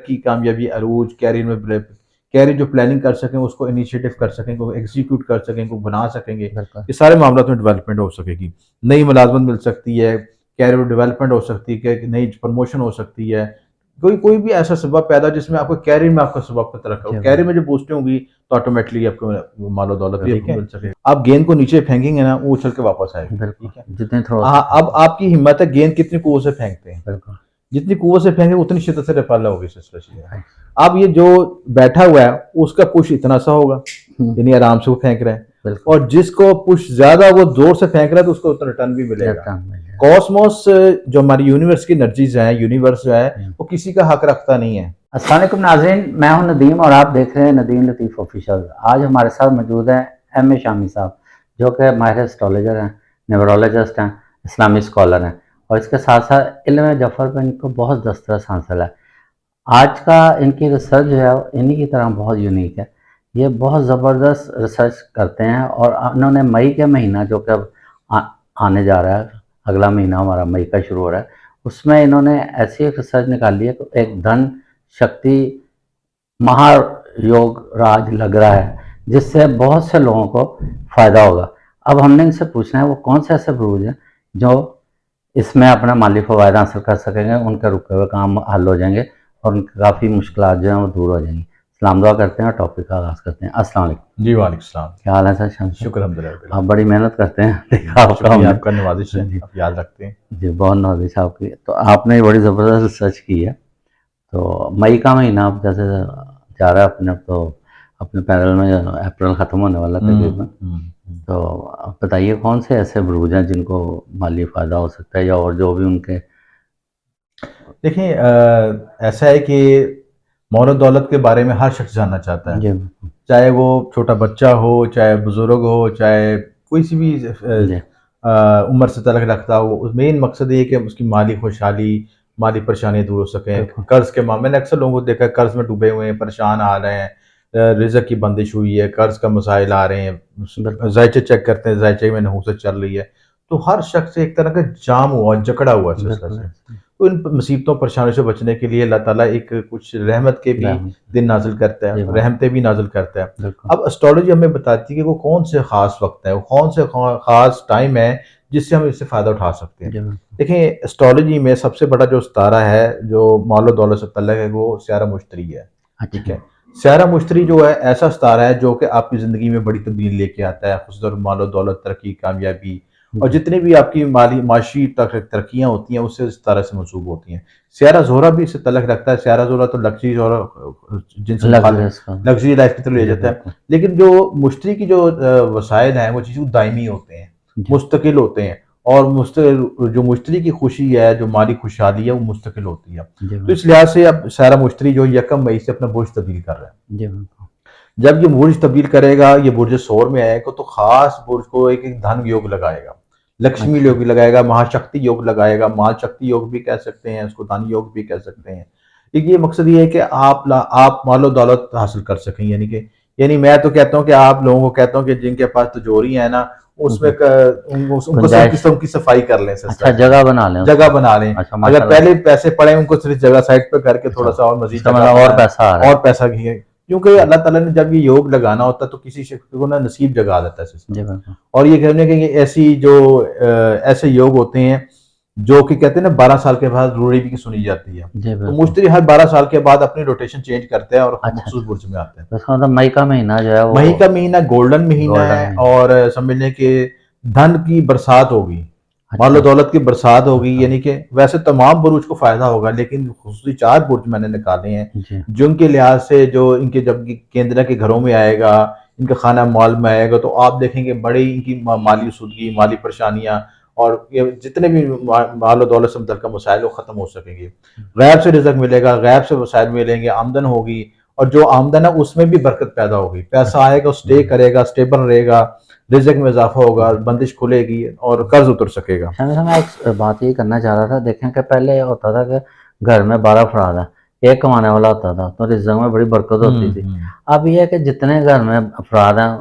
की कामयाबी, अरूज, कैरियर जो प्लानिंग कर सकें, उसको इनिशिएटिव कर सकें, को एग्जीक्यूट कर सकें, को बना सकेंगे, ये सारे मामलों में डेवलपमेंट हो सकेगी। नई मुलाजमत मिल सकती है, कैरियर डेवलपमेंट हो सकती है, नई प्रमोशन हो सकती है, कोई कोई भी ऐसा सबब पैदा जिसमें आपको कैरियर में आपका सबब पता रखा हो, कैरियर में जो पोस्टें होंगी तो ऑटोमेटिकली आपको मालो दौलत भी आपको मिल सके। आप गेंद को नीचे फेंकेंगे ना, वो उछल के वापस आएगी। ठीक है, जितने थ्रो अब आपकी हिम्मत है, गेंद कितनी कुव्वत से फेंकते हैं, जितनी कुव्वत से फेंके उतनी शिद्दत से रफाला होगी सिलसिला। अब ये जो बैठा हुआ है उसका पुश इतना सा होगा, यानी आराम से वो फेंक रहा है, और जिसको पुश ज्यादा वो जोर से फेंक रहा है तो उसको उतना रिटर्न भी मिलेगा। कॉस्मोस जो हमारी यूनिवर्स की एनर्जीज है, यूनिवर्स जो है वो किसी का हक रखता नहीं है। अस्सलाम वालेकुम नाज़रीन, मैं हूं नदीम और आप देख रहे हैं नदीम लतीफ़ ऑफिशियल। आज हमारे साथ मौजूद हैं एम ए शामी साहब, जो कि माहिर एस्ट्रोलॉजर हैं, न्यूमरोलॉजिस्ट हैं, इस्लामी स्कॉलर हैं, और इसके साथ साथ इल्म जफ़र पर इनको बहुत दस्तरस हासिल है। आज का इनकी रिसर्च जो है इन्हीं की तरह बहुत यूनिक है। ये बहुत ज़बरदस्त रिसर्च करते हैं और उन्होंने मई के महीना जो कि अब आने जा रहा है, अगला महीना हमारा मई का शुरू हो रहा है, उसमें इन्होंने ऐसी एक रिसर्च निकाली है कि एक धन शक्ति महायोग राज लग रहा है जिससे बहुत से लोगों को फ़ायदा होगा। अब हमने इनसे पूछना है वो कौन से ऐसे बुरूज हैं जो इसमें अपना माली फ़वायदा हासिल कर सकेंगे, उनके रुके हुए काम हल हो जाएंगे और उनकी काफ़ी मुश्किलात जो हैं वो दूर हो जाएंगी। सलाम दुआ करते हैं और टॉपिक का आगाज़ करते हैं। अस्सलाम वालेकुम। जी वालेकुम सलाम। क्या हाल है सर? शाम शुक्र अल्हम्दुलिल्लाह। आप बड़ी मेहनत करते हैं, देखा आपका नवाजिश है, आप याद रखते हैं जी, बहुत नवाजिश आपकी। तो आपने बड़ी ज़बरदस्त रिसर्च की है। तो मई का महीना अब जैसे जा रहा है अपने, तो अपने पैनल में अप्रैल ख़त्म होने वाला तकरीबन, तो आप बताइए कौन से ऐसे बुरूज हैं जिनको माली फ़ायदा हो सकता है, या और जो भी उनके। देखिए, ऐसा है कि मौल दौलत के बारे में हर शख्स जानना चाहता है, चाहे वो छोटा बच्चा हो, चाहे बुजुर्ग हो, चाहे कोई सी भी उम्र से तलक रखता हो। मेन मकसद ये कि उसकी माली खुशहाली, माली परेशानियाँ दूर हो सकें। कर्ज के मामले, मैंने अक्सर लोगों को देखा है कर्ज में डूबे हुए हैं, परेशान आ रहे हैं, रिज़्क की बंदिश हुई है, कर्ज का मसाइल आ रहे हैं, जायचे चेक करते हैं, जायचे में नहूसत चल रही है, तो हर शख्स एक तरह का जाम हुआ, जकड़ा हुआ सिलसिला से। तो इन मुसीबतों परेशानियों से बचने के लिए अल्लाह ताला एक कुछ रहमत के भी दिन नाजिल करता है, रहमतें भी नाजिल करता है। अब एस्ट्रोलॉजी हमें बताती है कि वो कौन से खास वक्त है, वो कौन से खास टाइम है जिससे हम इससे फ़ायदा उठा सकते हैं। देखें, एस्ट्रोलॉजी में सबसे बड़ा जो सितारा है जो मालो दौलत से तल्लक है वो स्यारा मुश्तरी है। ठीक है, स्यारा मुश्तरी जो है ऐसा सितारा है जो कि आपकी ज़िंदगी में बड़ी तब्दीली लेके आता है, खुसूसन मालो दौलत, तरक्की, कामयाबी, और जितनी भी आपकी माली माशी तरक्कियाँ होती हैं उससे इस तरह से मंसूब होती हैं। स्यारा ज़ोहरा भी इससे तलक रखता है। स्यारा ज़ोहरा तो लग्जरी और जिनसे लग्जरी लाइफ की तरफ ले जाता है, लेकिन जो मुश्तरी की जो वसाइल हैं वो चीज़ दायमी होते हैं, मुस्तकिल होते हैं, और जो मुश्तरी की खुशी है, जो माली खुशहाली है, वो मुस्तकिल होती है। तो इस लिहाज से अब सारा मुश्तरी जो यकम मई से अपना बुर्ज तब्दील कर रहा है। जब ये बुर्ज तब्दील करेगा, ये बुर्ज सौर में आएगा तो खास बुर्ज को एक धन योग लगाएगा, लक्ष्मी योग लगाएगा, महाशक्ति योग लगाएगा, माल शक्ति योग भी कह सकते हैं उसको, धन योग भी कह सकते हैं। ये मकसद ये है कि आप मालो दौलत हासिल कर सकें, यानी मैं तो कहता हूँ कि आप लोगों को कहता हूँ कि जिनके पास तिजोरी है ना, उसमें उनको सब किस्म की सफाई कर लें। अच्छा, जगह बना लें, अगर पहले पैसे पड़े उनको सिर्फ जगह साइड पे करके थोड़ा सा और मजीद और पैसा क्योंकि अल्लाह ताला ने जब ये योग लगाना होता है तो किसी शख्स को ना नसीब जगा देता है सिस्टम। और ये कहने के ऐसी जो ऐसे योग होते हैं जो कि कहते हैं ना 12 साल के बाद रूढ़ी भी सुनी जाती है, तो मुश्तरी हर 12 साल के बाद अपनी रोटेशन चेंज करते हैं और मखसूस बुर्ज में आते हैं। मतलब मई का महीना जो है, मई का महीना गोल्डन महीना है, और समझ लें कि धन की बरसात होगी, मालो दौलत की बरसात होगी, यानी कि वैसे तमाम बुरुज को फायदा होगा, लेकिन खुसूसी 4 बुर्ज मैंने निकाले हैं जिनके लिहाज से, जो इनके जब केंद्र के घरों में आएगा, इनका खाना माल में आएगा, तो आप देखेंगे बड़ी इनकी माली सूदगी, माली परेशानियां, और ये जितने भी मालो दौलत से मुतल्लिक़ मसाइल वो खत्म हो सकेंगे। गैब से रिज़्क मिलेगा, गैब से वसाइल मिलेंगे, आमदन होगी, और जो आमदन है उसमें भी बरकत पैदा होगी, पैसा आएगा, स्टे करेगा, स्टेबल रहेगा, रिज़्क में इजाफा होगा, बंदिश खुलेगी और कर्ज उतर सकेगा। मैं एक बात ये करना चाह रहा था, देखें कि पहले होता था कि घर में 12 अफराद हैं, एक कमाने वाला होता था तो रिज़्क में बड़ी बरकत होती थी। अब यह है कि जितने घर में अफराद हैं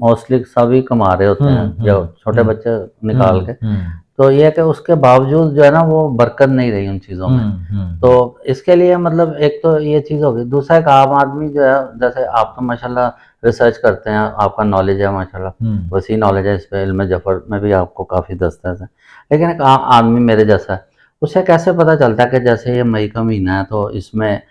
मोस्टली सभी कमा रहे होते हैं, जो छोटे बच्चे निकाल के, तो ये है कि उसके बावजूद जो है ना वो बरकत नहीं रही उन चीज़ों में। तो इसके लिए मतलब एक तो ये चीज़ होगी, दूसरा एक आम आदमी जो है, जैसे आप तो माशाल्लाह रिसर्च करते हैं, आपका नॉलेज है माशाल्लाह, वसी नॉलेज है इस पे, इल्म जफ़र में भी आपको काफ़ी दस्तावेज़ है। लेकिन एक आम आदमी मेरे जैसा है, उसे कैसे पता चलता है कि जैसे ये मई का महीना है तो इसमें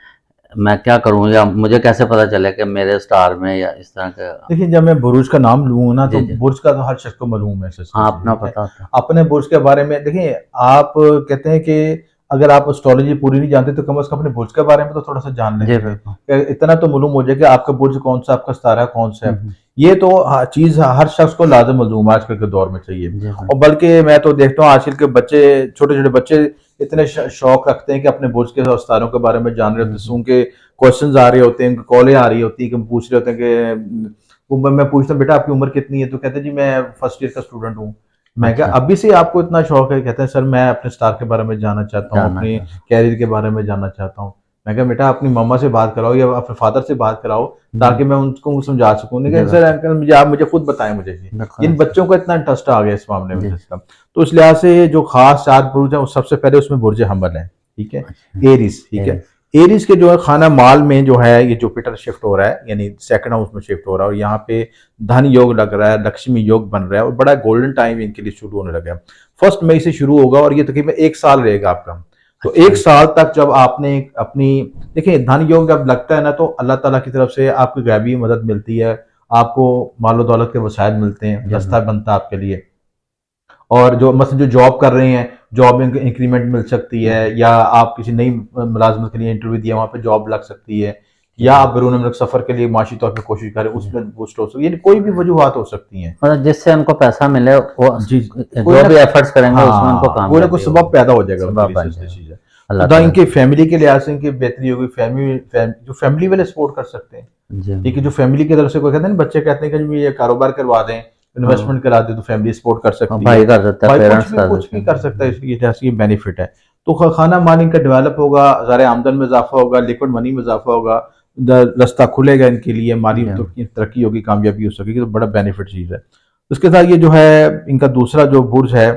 मैं क्या करूँ, या मुझे कैसे पता चले कि मेरे स्टार में या इस तरह के। देखिए, जब मैं बुर्ज का नाम लूँगा ना, तो जी, जी। बुर्ज का तो हर शख्स को मालूम है हाँ, सिलसिले अपना ठीक है। पता होता है। अपने बुर्ज के बारे में देखिए, आप कहते हैं कि अगर आप एस्ट्रोलॉजी पूरी नहीं जानते तो कम से कम अपने बुर्ज के बारे में तो थोड़ा-सा जान जी, लें। बिल्कुल। इतना तो मालूम हो जाए कि आपका बुर्ज कौन-सा, आपका सितारा कौन-सा हुँ, है। हुँ। ये तो चीज़ हर शख्स को लाज़िम मालूम आजकल के दौर में चाहिए। जी, और बिल्कुल। बल्कि मैं तो देखता हूँ आजकल के बच्चे, छोटे-छोटे बच्चे इतने शौक रखते हैं कि अपने बुर्ज के और सितारों के बारे में जान रहे हुँ, होते हैं। हुँ। उनके क्वेश्चंस आ रहे होते हैं, उनकी कॉलें आ रही होती हैं कि हम पूछ रहे होते हैं कि वो मैं पूछता हूँ, बेटा आपकी उम्र कितनी है? तो कहते हैं जी मैं फर्स्ट ईयर का स्टूडेंट हूँ। मैं कहा अच्छा, अभी से आपको इतना शौक है? कहते हैं सर मैं अपने स्टार के बारे में जानना चाहता हूँ, जानना अपने चाहता कैरियर के बारे में जानना चाहता हूँ। मैं कहा बेटा अपनी मम्मा से बात कराओ या अपने फादर से बात कराओ, हूँ। जी, ताकि मैं उनको समझा सकूँ। नहीं जी, कहा सर बिल्कुल। अंकल मुझे आप मुझे खुद बताएँ मुझे जी। बिल्कुल इन ऐसा। बच्चों को इतना इंटरेस्ट आ गया इस मामले में जी, सिस्टम। तो इस लिहाज से जो खास 4 बुर्ज हैं, वो सबसे पहले उसमें बुर्ज हमल है, ठीक है? अच्छा, एरीज़, ठीक है? एरीज़। एरीज़ के जो है खाना माल में जो है ये जुपिटर शिफ्ट हो रहा है, यानी सेकंड हाउस में शिफ्ट हो रहा है, और यहाँ पे धन योग लग रहा है, लक्ष्मी योग बन रहा है और बड़ा गोल्डन टाइम इनके लिए शुरू होने लगा है। 1 मई से शुरू होगा और ये तकरीबन 1 साल रहेगा आपका। तो अच्छा, 1 साल तक जब आपने अपनी देखिए धन योग जब लगता है ना, तो अल्लाह ताला की तरफ से आपको गैबी मदद मिलती है, आपको मालो दौलत के वसाइल मिलते हैं, जी, रास्ता बिल्कुल। बनता है आपके लिए। और जो मसलन जो जॉब कर रहे हैं, जॉब में इंक्रीमेंट मिल सकती हुँ, है, या आप किसी नई मुलाजमत के लिए इंटरव्यू दिया, वहाँ पे जॉब लग सकती है, ठीक या है। आप बैरून मुल्क सफ़र के लिए माशी तौर पे कोशिश करें, जी। उसमें बूस्ट हो सकती है, यानी कोई भी वजूहत हो सकती हैं। मतलब जिससे उनको पैसा मिले, वो जी, कोई जो ना भी एफर्ट्स करेंगे उसमें उनको हाँ, कोई ना कोई कामयाबी सबब होगी। पैदा हो जाएगा उनके सबब लिए, बन सिलसिले जाएगा। चीज़ है। तो अल्लाह दा ताला। इनकी फैमिली के लिहाज से इनकी बेहतरी होगी, जो फैमिली वाले सपोर्ट कर सकते हैं, जी, ठीक है? बिल्कुल। जो फैमिली की तरफ से कोई कहते हैं ना, बच्चे कहते हैं कि जी ये कारोबार करवा दें, हाँ, इन्वेस्टमेंट करा दें, तो फैमिली सपोर्ट कर हाँ, सकती है। भाई कर देता है, भाई पेरेंट्स कर कुछ देते भी कर हैं। सकता है, जी, इसकी जैसे ये बेनिफिट है। तो खाना मान इनका डेवलप होगा, ज़ाहिर है आमदन में इज़ाफ़ा होगा, लिक्विड मनी में इज़ाफ़ा होगा, रास्ता खुलेगा इनके लिए, माली जी, तो तरक्की होगी, कामयाबी हो सकेगी, तो बड़ा बेनिफिट चीज़ है। उसके साथ ये जो है इनका दूसरा जो बुर्ज है,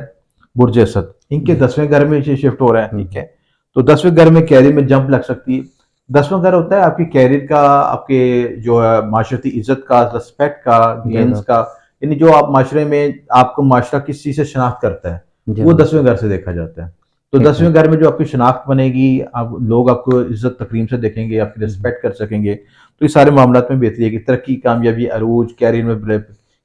बुर्ज असद, इनके जी। 10वें घर में ये शिफ्ट हो रहा है, हुँ, ठीक हुँ। है? तो 10वें घर में कैरियर में जंप लग सकती है। 10वां घर होता है आपकी कैरियर का, आपके जो है माशरती इज़्ज़त का, रिस्पेक्ट का, जी, गेन्स बिल्कुल। का, यानी जो आप माशरे में आपको माशरा किस चीज़ से शनाख्त करता है, जी, वो बिल्कुल। 10वें घर से देखा जाता है। तो ठीक है। 10वें घर में जो आपकी शनाख्त बनेगी, आप लोग आपको इज़्ज़त तकरीम से देखेंगे, आपकी हुँ, हुँ। रिस्पेक्ट कर सकेंगे, तो ये सारे मामलात में बेहतरी आएगी। तरक्की, कामयाबी, अरूज, कैरियर में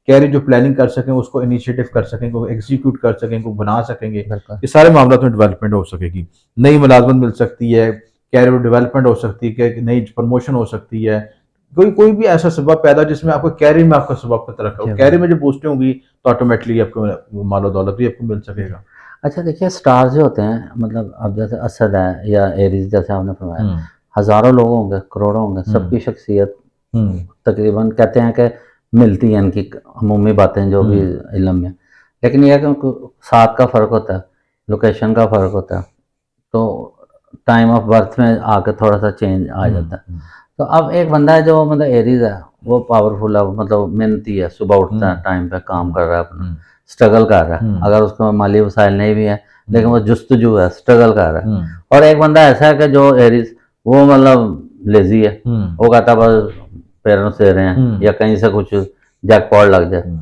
कैरियर जो प्लानिंग कर सकें, उसको इनिशिएटिव कर सकें, को एग्जीक्यूट कर सकें, को बना सकेंगे, बिल्कुल। ये सारे मामलात में डेवलपमेंट हो सकेगी। नई मुलाज़मत मिल सकती है, कैरियर में डेवलपमेंट हो सकती है, कि नई प्रमोशन हो सकती है। कोई कोई भी ऐसा सबब पैदा हो जिसमें आपको कैरियर में आपका सबब का तरक्का हो। जी, कैरियर में बिल्कुल। जब बूस्टिंग होगी तो ऑटोमेटिकली आपको मालो दौलत भी आपको मिल जी। सकेगा। अच्छा देखिए, स्टार जो होते हैं, मतलब अब जैसे असद है या एरीज़ जैसे आपने फरमाया, हुँ, हज़ारों लोग होंगे, करोड़ों होंगे, हुँ, सबकी शख्सियत हुँ, तकरीबन कहते हैं कि मिलती हैं इनकी अमूमी बातें जो भी हुँ, इल्म में। लेकिन ये है कि उनको साथ का फ़र्क होता है, लोकेशन का फ़र्क होता है, तो टाइम ऑफ बर्थ में आके थोड़ा-सा चेंज आ हुँ, जाता है। हुँ, तो अब एक बंदा है जो मतलब एरीज़ है, वो पावरफुल है, वो मतलब मेहनती है, सुबह उठता है, हुँ, टाइम पे काम हुँ, कर रहा है अपना, हुँ, स्ट्रगल कर रहा है। हुँ, अगर उसको माली वसाइल नहीं भी है, लेकिन हुँ, वो जुस्तजू है, स्ट्रगल कर रहा है। हुँ, और एक बंदा ऐसा है कि जो एरीज़, वो मतलब लेज़ी है, हुँ, वो कहता है बस पेरेंट्स दे रहे हैं हुँ, या कहीं से कुछ जैकपॉट लग जाए। हुँ।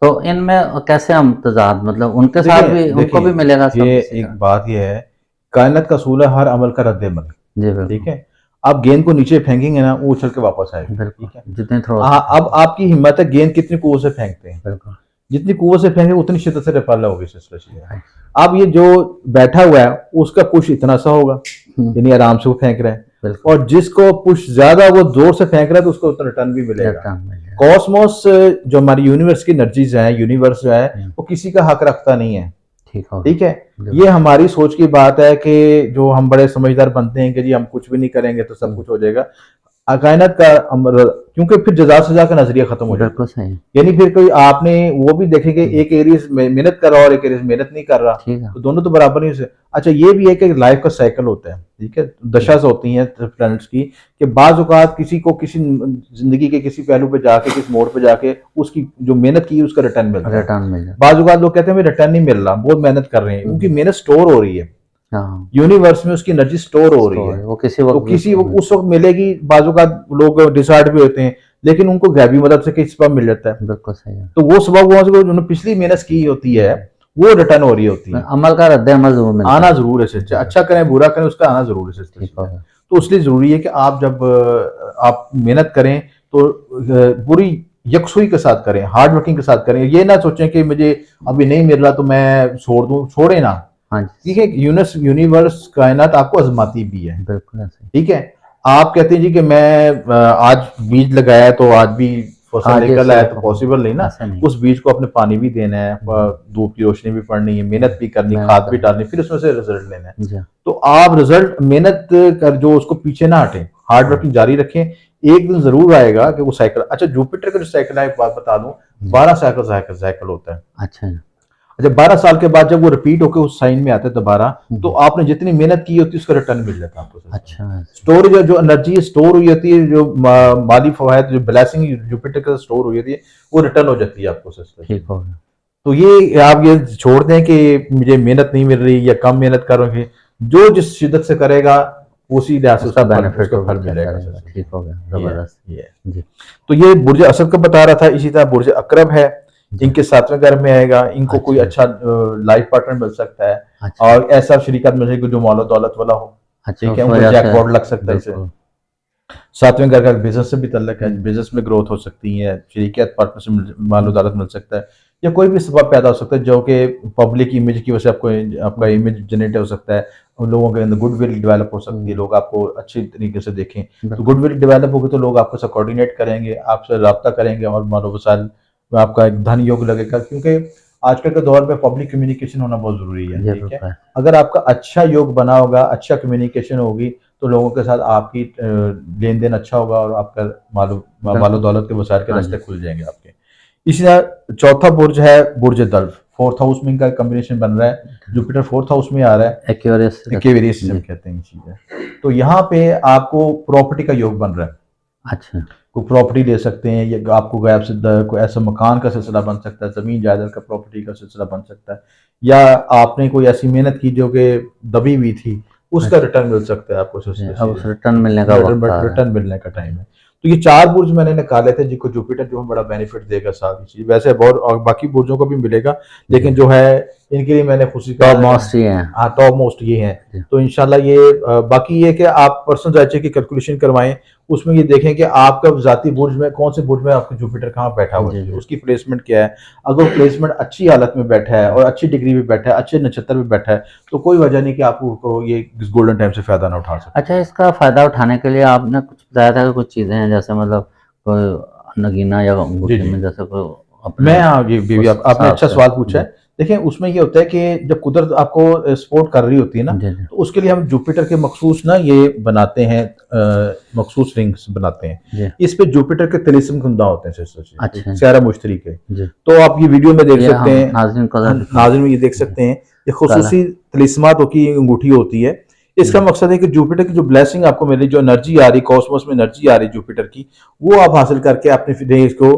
तो इनमें कैसे हम तज़ाद, मतलब उनके साथ देखिए भी उनको भी देखिए, मिलेगा सब ये इसी एक तरह? बात ये है, कायनात का असूल है हर अमल का रद्द-ए-अमल, जी, ठीक बिल्कुल। है? आप गेंद को नीचे फेंकेंगे ना, वो उछल के वापस आएगी, बिल्कुल, ठीक है? जितनी थ्रो सकते अब हैं। आपकी हिम्मत है गेंद कितनी क़ुव्वत से फेंकते हैं। बिल्कुल, जितनी क़ुव्वत से फेंकेंगे उतनी शिद्दत से रफ़ाला होगी सिलसिला चीज़ है। राइट। अब ये जो बैठा हुआ है, उसका पुश इतना सा होगा, हुँ, यानी आराम से वो फेंक रहा है, बिल्कुल, और जिसको पुश ज़्यादा वो ज़ोर से फेंक रहा है, तो उसको उतना रिटर्न भी मिलेगा। रिटर्न मिल जाएगा। कॉस्मोस जो हमारी यूनिवर्स की एनर्जीज़ हैं, यूनिवर्स जो है, हुँ, वो किसी का हक रखता नहीं है। ठीक होगा। ठीक है? जी, ये बिल्कुल। हमारी सोच की बात है कि जो हम बड़े समझदार बनते हैं कि जी हम कुछ भी नहीं करेंगे तो सब हुँ, कुछ हो जाएगा। कायनात का अमर, क्योंकि फिर जज़ा-सज़ा का नज़रिया खत्म हो जाता बिल्कुल है। सही। यानी फिर कोई आपने वो भी देखेंगे, हुँ, एक एरीज़ में मेहनत कर रहा है और एक एरीज़ मेहनत नहीं कर रहा, ठीक है। तो दोनों तो बराबर नहीं से। अच्छा ये भी है कि लाइफ का साइकिल होता है, ठीक है, दशा होती हैं प्लैनेट्स की, कि बाज़ औक़ात किसी को किसी ज़िंदगी के किसी पहलू पे जाके, किसी मोड़ पे जाके उसकी जो मेहनत की उसका रिटर्न मिलता है। रिटर्न मिल जाता बाज़ औक़ात लोग कहते हैं हमें रिटर्न नहीं मिल रहा, बहुत मेहनत कर रहे हैं, उनकी मेहनत स्टोर हो रही है, है। हाँ, यूनिवर्स में उसकी एनर्जी स्टोर हो रही स्टोर है। है, वो किसी तो वक़्त भी किसी उस वक़्त मिलेगी, बाज़ औक़ात लोग डिसहार्ट भी होते हैं, लेकिन उनको गैबी मदद से किसी सबब मिल जाता है। बिल्कुल सही है। तो वो सबब वहाँ से उन्होंने पिछली मेहनत की होती है, वो रिटर्न हो रही होती है। अमल का रद्द-ए-अमल ज़रूर मिलता आना है। ज़रूर है सच्चा, अच्छा करें बुरा करें उसका आना ज़रूर है सिस्टर। ठीक हो गया। तो इसलिए ज़रूरी है कि आप जब आप मेहनत करें तो पूरी यकसुई के साथ करें, हार्ड वर्किंग के साथ करें। ये ना सोचें कि मुझे अभी नहीं मिल रहा तो मैं छोड़ दूँ, छोड़े ना। हाँ ठीक जी, है, यूनिवर्स कायनात आपको आज़माती भी है, बिल्कुल ऐसे ही। ठीक है? आप कहते हैं जी कि मैं आज बीज लगाया तो आज भी फसल आज निकल ऐसे आया, तो होता है, पॉसिबल नहीं ना। ऐसा नहीं। उस बीज को अपने पानी भी देना है, धूप की रोशनी भी पड़नी है, मेहनत भी करनी, मेहनत खाद भी करनी। डालनी, फिर उसमें से रिजल्ट लेना है। जी, तो आप रिजल्ट मेहनत कर जो उसको पीछे ना हटें, हार्ड वर्किंग जारी रखें। एक दिन जरूर आएगा कि वो साइकिल, अच्छा जुपिटर का जो साइकिल है एक बात बता दूं, 12 साइकिल साइकिल साइकिल होता है। अच्छा जी। अच्छा 12 साल के बाद जब वो रिपीट होकर उस साइन में आता है दोबारा, तो हुँ, आपने जितनी मेहनत की होती है उसका रिटर्न मिल जाता है आपको। अच्छा, स्टोरेज जो एनर्जी स्टोर हुई होती है, जो माली फवायद जो ब्लेसिंग जुपिटर के स्टोर हुई होती है, वो रिटर्न हो जाती है आपको सिस्टर। ठीक हो गया। तो ये आप ये छोड़ दें कि मुझे मेहनत नहीं मिल रही या कम मेहनत करोगे, जो जिस शिद्दत से करेगा उसी लिहाज से उसका उसका बेनिफिट फल वो मिलता मिलेगा रहेगा। सिस्टर। ठीक हो गया, ये है, ज़बरदस्त। ये है। जी, तो ये बुर्ज असद का बता रहा था। इसी तरह बुर्ज अकरब है, जी। इनके 7वें घर में आएगा, इनको कोई अच्छा, अच्छा लाइफ पार्टनर मिल सकता है, अच्छा, और ऐसा शरीकत मिल सकता है जो मौला दौलत वाला हो, अच्छा ठीक है, उस उनको वजह से जैकपॉट लग सकता है इसे। बिल्कुल। 7वें घर का बिजनेस से भी तल्लक है, हुँ, बिजनेस में ग्रोथ हो सकती है, शरीकियत पार्टनर से मालो दौलत मिल सकता है, या कोई भी सबब पैदा हो सकता है जो कि पब्लिक इमेज की वजह से आपको आपका हुँ, इमेज जनरेट हो सकता है, उन लोगों के अंदर गुडविल डेवलप हो सकती है, हुँ, लोग आपको अच्छी तरीके से देखें। तो बिल्कुल। गुडविल डेवलप होगी तो लोग आपको से कोऑर्डिनेट करेंगे, आपसे रब्ता करेंगे, और मालो वसाइल में आपका एक धन योग लगेगा, क्योंकि आजकल के दौर में पब्लिक कम्युनिकेशन होना बहुत ज़रूरी है, जी, ठीक है। बिल्कुल। अगर आपका अच्छा योग बना होगा, अच्छा कम्युनिकेशन होगी, तो लोगों के साथ आपकी लेन देन अच्छा होगा, और आपका मालो बिल्कुल। दौलत के वसाइल के हाँ रास्ते जी, खुल जाएंगे आपके। इसी तरह चौथा बुर्ज है बुर्ज दल्फ, फोर्थ हाउस में इनका कम्बिनेशन बन रहा है, जुपिटर फोर्थ हाउस में आ रहा है, एक्वेरियस एक्वेरियस जी, कहते हैं ये चीज़ें। तो यहाँ पे आपको प्रॉपर्टी का योग बन रहा है, अच्छा, कोई प्रॉपर्टी ले सकते हैं, या आपको गैब से कोई ऐसा मकान का सिलसिला बन सकता है, ज़मीन जायदाद का प्रॉपर्टी का सिलसिला बन सकता है, या आपने कोई ऐसी मेहनत की जो कि दबी हुई थी, उसका अच्छा। रिटर्न मिल सकता है आपको जी, सिस्टर अब सीधे। उस रिटर्न मिलने का वक़्त आ रहा है। रिटर्न मिलने का टाइम है। तो ये 4 बुर्ज मैंने निकाले थे जिनको जुपिटर जो है बड़ा बेनिफिट देगा सारी चीज़। वैसे बहुत और बाकी बुर्जों को भी मिलेगा, जी, लेकिन जो है इनके लिए मैंने खुशी का टॉप मोस्ट ही है। हाँ, टॉप मोस्ट ये हैं। जी, तो इंशाल्लाह ये बाकी ये है कि आप पर्सनल जायचे की कैलकुलेशन करवाएँ, उसमें ये देखें कि आपका ज़ाती बुर्ज में कौन से बुर्ज में आपका जुपिटर कहाँ बैठा हुआ जी, है, जी। उसकी प्लेसमेंट क्या है। अगर वो प्लेसमेंट अच्छी हालत में बैठा है और अच्छी डिग्री में बैठा है, अच्छे नक्षत्र में बैठा है, तो कोई वजह नहीं कि आपको ये इस गोल्डन टाइम से फ़ायदा ना उठा सकें। अच्छा इसका फ़ायदा उठाने के लिए आपने कुछ बताया था कि कुछ चीज़ें हैं जैसे मतलब कोई नगीना या जी, अंगूठी में जी। जैसे कोई अपने मैं हाँ, ये भी उस आपने हिसाब अच्छा से सवाल पूछा जी, है। देखिए, उसमें ये होता है कि जब कुदरत आपको सपोर्ट कर रही होती है ना, जी, जी, तो उसके लिए हम जुपिटर के मखसूस ना ये बनाते हैं, मखसूस रिंग्स बनाते हैं। जी। इस पे जुपिटर के तिलिस्म कुंदा होते हैं सिस्टर जी, अच्छा, स्यारा मुश्तरी के। जी। तो आप ये वीडियो में देख ये सकते हम हैं, नाज़रीन को ज़रा दिखाएँ। नाज़िम में ये देख जी, सकते हैं, ये काला खुसूसी तिलिस्मातों की अंगूठी होती है। इसका जी, मकसद है कि जुपिटर की जो ब्लेसिंग आपको मिल रही, जो एनर्जी आ रही, कॉस्मोस में एनर्जी आ रही जुपिटर की, वो आप हासिल करके अपने फिर को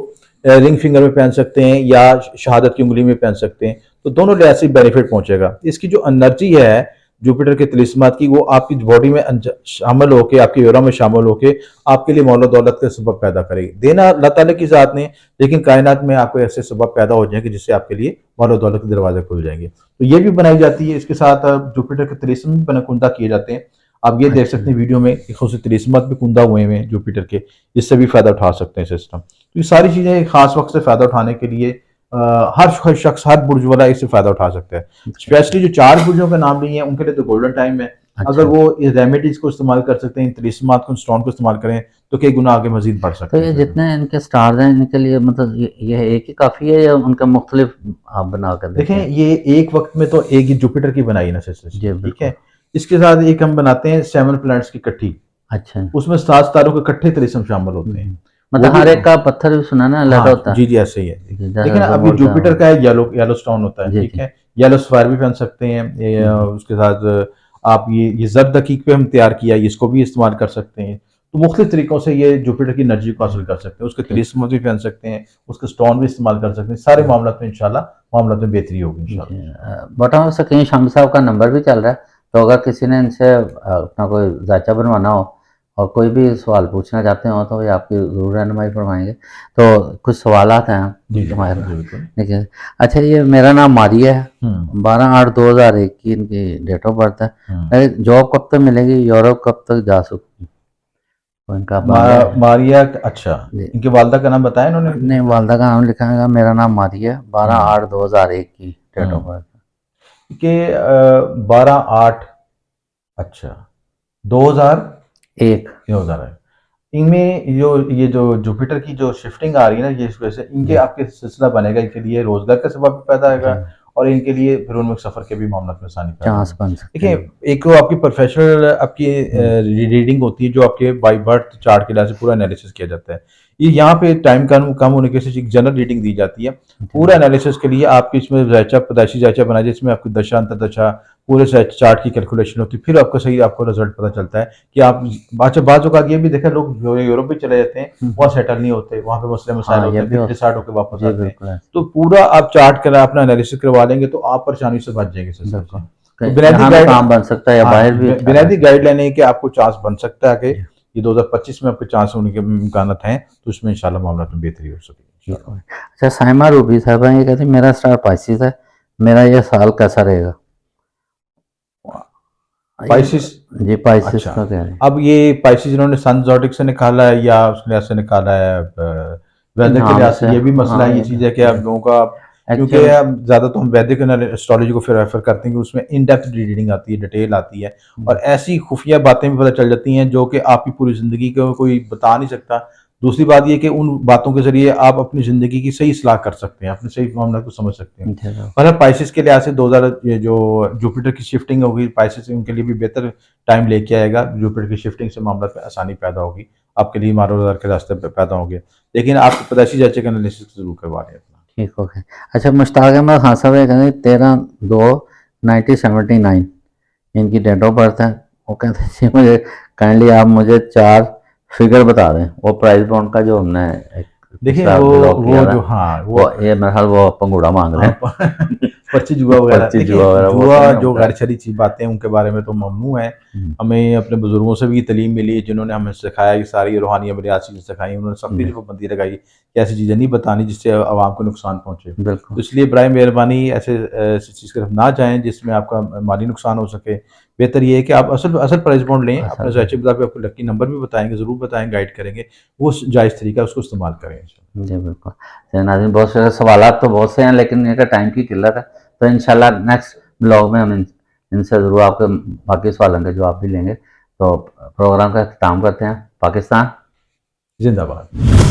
रिंग फिंगर में पहन सकते हैं या शहादत की उंगली में पहन सकते हैं। तो दोनों लिहाज से बेनिफिट पहुंचेगा। इसकी जो एनर्जी है जुपिटर के तिलिस्मात की, वो आपकी बॉडी में शामिल होके, आपकी योरा में शामिल होके आपके लिए मौला दौलत का सबब पैदा करेगी। देना अल्लाह ताला की ज़ात ने, लेकिन कायनात में आपको ऐसे सबब पैदा हो जाएंगे जिससे आपके लिए मौला दौलत के दरवाजे खुल जाएंगे। तो ये भी बनाई जाती है, इसके साथ जुपिटर के तिलिस्म भी बना कुंदा किए जाते हैं। आप ये देख अच्छा, सकते हैं वीडियो में, खुद तिलिस्मात भी कुंदा हुए हैं जुपिटर के, इससे भी फ़ायदा उठा सकते हैं सिस्टम। तो ये सारी चीज़ें एक खास वक्त से फ़ायदा उठाने के लिए हर शख्स, हर बुर्ज वाला इससे फ़ायदा उठा सकता है। अच्छा, स्पेशली जो 4 बुर्जों के नाम लिए हैं उनके लिए तो गोल्डन टाइम है। अगर अच्छा। वो इस रेमेडीज़ को इस्तेमाल कर सकते हैं, तिलिस्मात को, स्टोन को इस्तेमाल करें, तो कई गुना आगे मज़ीद बढ़ तो सकते हैं ये सिस्टम। जितने इनके स्टार्स हैं इनके लिए मतलब ये एक ही काफ़ी है या उनका मुख्तलिफ आप बना कर देते देखें, हैं? ये एक वक्त में तो एक ही जुपिटर की बनाई ना सिस्टर, जी, ठीक बिल्कुल। है। इसके साथ एक हम बनाते हैं 7 प्लैनेट्स की इकट्ठी, अच्छा। उसमें 7 सितारों के इकट्ठे तिलिस्म शामिल हुँ, होते हैं। हुँ। वो मतलब भी हर एक का पत्थर भी सुना है ना अलग हाँ, होता है? जी, जी, ऐसे ही है। जी, देखिए जैसे ना, अभी ज़मुर्द जुपिटर का है येलो येलो स्टोन होता है, जी, ठीक जी। है। येलो सफायर भी पहन सकते हैं। उसके साथ आप ये जर्द दकीक पे हम तैयार किया है, इसको भी इस्तेमाल कर सकते हैं। तो मुख्तलिफ तरीकों से ये जुपिटर की एनर्जी को हासिल कर सकते हैं। उसके तिलिस्म भी पहन सकते हैं, उसके स्टोन भी इस्तेमाल कर सकते हैं। सारे मामला में इंशाल्लाह मामला में बेहतरी होगी इंशाल्लाह। बता सकें शाम साहब का नंबर भी चल रहा है, तो अगर किसी ने इनसे अपना कोई जायचा बनवाना हो और कोई भी सवाल पूछना चाहते हो तो ये आपकी ज़रूर रहनुमाई फरमाएंगे। तो कुछ सवालात हैं जी जी तुम्हारे, बिल्कुल। ठीक है। अच्छा, ये मेरा नाम मारिया है, 12/8/2001 की इनकी डेट ऑफ बर्थ है। जॉब कब तक मिलेगी, यूरोप कब तक जा सकती, तो इनका मारिया, अच्छा इनके वालदा का नाम बताया इन्होंने? नहीं, वालदा का नाम लिखा है, मेरा नाम मारिया है, 12/8/2001 की डेट ऑफ बर्थ के 12/8, अच्छा 2001। इनमें ये जो जुपिटर की जो शिफ्टिंग आ रही है ना, ये इस वजह से इनके आपके सिलसिला बनेगा, इनके लिए रोजगार का सबब भी पैदा होगा और इनके लिए फिर उनमें सफर के भी मामला में आसानी चांस बन सकते हैं। देखिए, एक तो आपकी प्रोफेशनल आपकी रीडिंग होती है जो आपके बाय बर्थ चार्ट के लिहाज से पूरा एनालिसिस किया जाता है। ये यहाँ पे टाइम कम होने की वजह से एक जनरल रीडिंग दी जाती है। पूरा एनालिसिस के लिए आपकी इसमें जायचा पैदाइशी जायचा बना जिसमें आपकी दशा अंतर्दशा पूरे चार्ट की कैलकुलेशन होती है, फिर आपको सही आपको रिजल्ट पता चलता है कि आप अच्छा बात का ये भी देखा, लोग यूरोप भी चले जाते हैं, वहाँ सेटल नहीं होते, वहाँ पे मसले मसाइल होते हैं, फिर डिसाइड होकर वापस आते हैं। तो पूरा आप चार्ट करा अपना एनालिसिस करवा लेंगे तो आप परेशानी से बच जाएंगे। बुनियादी काम बन सकता है या बाहर भी, बुनियादी गाइडलाइन है कि आपको चांस बन सकता है कि ये 2025 में आपके चांस होने के इम्कान हैं, तो उसमें इंशाल्लाह मामला में बेहतरी हो सकेगी। अच्छा, साइमा रूबी साहब ये कहते हैं मेरा स्टार पाइसिस है, मेरा ये साल कैसा रहेगा? पाइसिस जी, पाइसिस का क्या है? अब ये पाइसिस इन्होंने सन ज़ोडिक से निकाला है या उसने ऐसे निकाला है वेदर के लिहाज से, ये भी मसला ये चीज़ है कि आप लोगों का, क्योंकि ज़्यादा तो हम वैदिक एस्ट्रोलॉजी को फिर रेफर करते हैं कि उसमें इन डेप्थ रीडिंग आती है, डिटेल आती है और ऐसी खुफिया बातें भी पता चल जाती हैं जो कि आपकी पूरी ज़िंदगी को कोई बता नहीं सकता। दूसरी बात ये कि उन बातों के जरिए आप अपनी ज़िंदगी की सही इस्लाह कर सकते हैं, अपने सही मामला को समझ सकते हैं। और पाइसिस के लिहाज से 2000 ये जो जुपिटर की शिफ्टिंग होगी, पाइसिस उनके लिए भी बेहतर टाइम लेके आएगा। जुपिटर की शिफ्टिंग से मामला में आसानी पैदा होगी, आपके लिए मारोदार के रास्ते पैदा होंगे, लेकिन आप पैदाइशी जांच का एनालिसिस जरूर करवा लें अपना। ठीक, ओके। अच्छा, मुश्ताक अहमद खान साहब कहते 13/2/1979 इनकी डेट ऑफ बर्थ है। वो कहते हैं मुझे काइंडली आप मुझे 4 फिगर बता दें, वो प्राइस बॉन्ड का जो हमने देखिए वो जो हाँ वो ये मेरे ख्याल वो पंगूड़ा मांग रहे हैं पर्ची जुआ वगैरह। जुआ जो गैर शरई चीज बातें उनके बारे में तो ममनू है। हमें अपने बुजुर्गों से भी तलीम मिली जिन्होंने हमें सिखाया कि सारी रूहानी अमलियात चीजें सिखाई, उन्होंने सब चीज़ को बंदी लगाई कि ऐसी चीज़ें नहीं बतानी जिससे आवाम को नुकसान पहुंचे। तो इसलिए बराए मेहरबानी ऐसे चीज़ की तरफ ना जाएं जिसमें आपका माली नुकसान हो सके। बेहतर ये है कि आप असल प्राइस बॉन्ड लें, अपने जायचे पे आपको लकी नंबर भी बताएंगे, ज़रूर बताएंगे, गाइड करेंगे, वो जायज़ तरीका उसको इस्तेमाल करें। जी बिल्कुल नाज़रीन, बहुत सारे सवाल तो बहुत से हैं लेकिन इनका टाइम की किल्लत है, तो इंशाल्लाह नेक्स्ट ब्लॉग में हम इनसे ज़रूर आपके बाकी सवालों के जवाब भी लेंगे। तो प्रोग्राम का अख्ताम करते हैं। पाकिस्तान जिंदाबाद।